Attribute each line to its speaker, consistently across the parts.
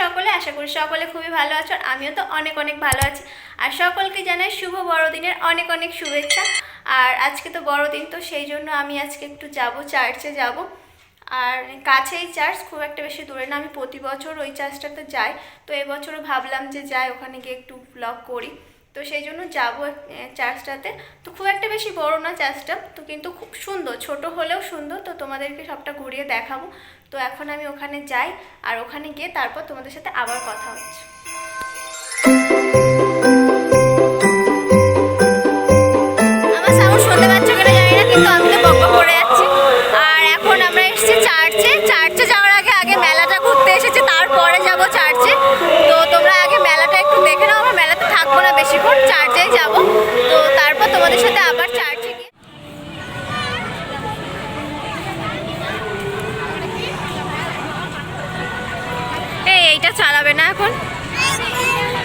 Speaker 1: সকলে? আশা করি সকলে খুবই ভালো আছো, আর আমিও তো অনেক অনেক ভালো আছি। আর সকলকে জানাই শুভ বড়দিনের অনেক অনেক শুভেচ্ছা। আর আজকে তো বড়দিন, তো সেই জন্য আমি আজকে একটু যাব, চার্চে যাব। আর কাছেই চার্চ, খুব একটা বেশি দূরে না। আমি প্রতি বছর ওই চার্চটাতে যাই, তো এবছরও ভাবলাম যে যাই, ওখানে গিয়ে একটু ব্লগ করি। তো সেই জন্য যাবো চার্চটাতে। তো খুব একটা বেশি বড় না চার্চটা, তো কিন্তু খুব সুন্দর, ছোট হলেও সুন্দর। তো তোমাদেরকে সবটা ঘুরিয়ে দেখাবো। তো এখন আমি ওখানে যাই, আর ওখানে গিয়ে তারপর তোমাদের সাথে আবার কথা হচ্ছে। আমার সাউন্ড শুনতে পাচ্ছ কিনা জানি না, কিন্তু আমি তো বকবক করে যাচ্ছি। আর এখন আমরা এসেছি চার্চে। চার্চে যাওয়ার আগে মেলাটা ঘুরতে এসেছি, তারপরে যাব চার্চে। তো তোমরা আগে মেলাটা একটু দেখে নাও। আমরা মেলাতে থাকবো না বেশিক্ষণ, চার্চেই যাব। তো তারপর তোমাদের সাথে আবার চার্চে গিয়ে এইটা চালাবে না এখন,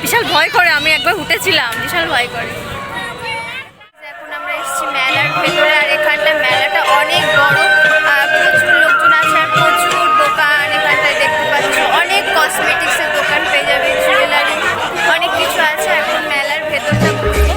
Speaker 1: বিশাল ভয় করে। আমি একবার উঠেছিলাম, বিশাল ভয় করে। এখন আমরা এসেছি মেলার ভেতরে, আর এখানটা মেলাটা অনেক বড়, আর প্রচুর লোকজন আছে, আর প্রচুর দোকান এখানটায় দেখতে পাচ্ছ। অনেক কসমেটিক্সের দোকান পেয়ে যাবে, জুয়েলারি, অনেক কিছু আছে। এখন মেলার ভেতরটা ঘুরবো।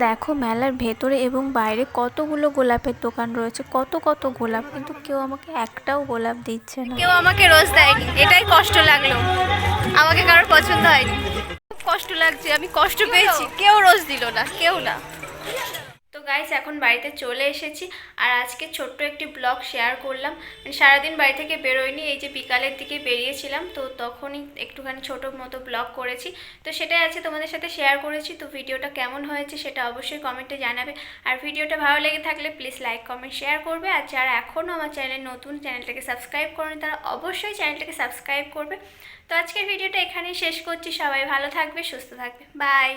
Speaker 1: দেখো মেলার ভেতরে এবং বাইরে কতগুলো গোলাপের দোকান রয়েছে, কত কত গোলাপ, কিন্তু কেউ আমাকে একটাও গোলাপ দিচ্ছে না। কেউ আমাকে রোজ দেয়নি, এটাই কষ্ট লাগলো। আমাকে কারোর পছন্দ হয়নি, কষ্ট লাগছে, আমি কষ্ট পেয়েছি। কেউ রোজ দিল না, কেউ না। তো গাইস এখন বাড়িতে চলে এসেছি আর আজকে ছোট্ট একটি ব্লগ শেয়ার করলাম। সারাদিন বাড়ি থেকে বেরোয়নি, এই যে বিকালের দিকে বেরিয়েছিলাম, তো তখনই একটুখানি ছোটো মতো ব্লগ করেছি। তো সেটাই আছে তোমাদের সাথে শেয়ার করেছি। তো ভিডিওটা কেমন হয়েছে সেটা অবশ্যই কমেন্টে জানাবে। আর ভিডিওটা ভালো লেগে থাকলে প্লিজ লাইক কমেন্ট শেয়ার করবে। আর যারা এখনও আমার চ্যানেল নতুন, চ্যানেলটাকে সাবস্ক্রাইব করেনি, তারা অবশ্যই চ্যানেলটাকে সাবস্ক্রাইব করবে। তো আজকের ভিডিওটা এখানেই শেষ করছি। সবাই ভালো থাকবে, সুস্থ থাকবে, বাই।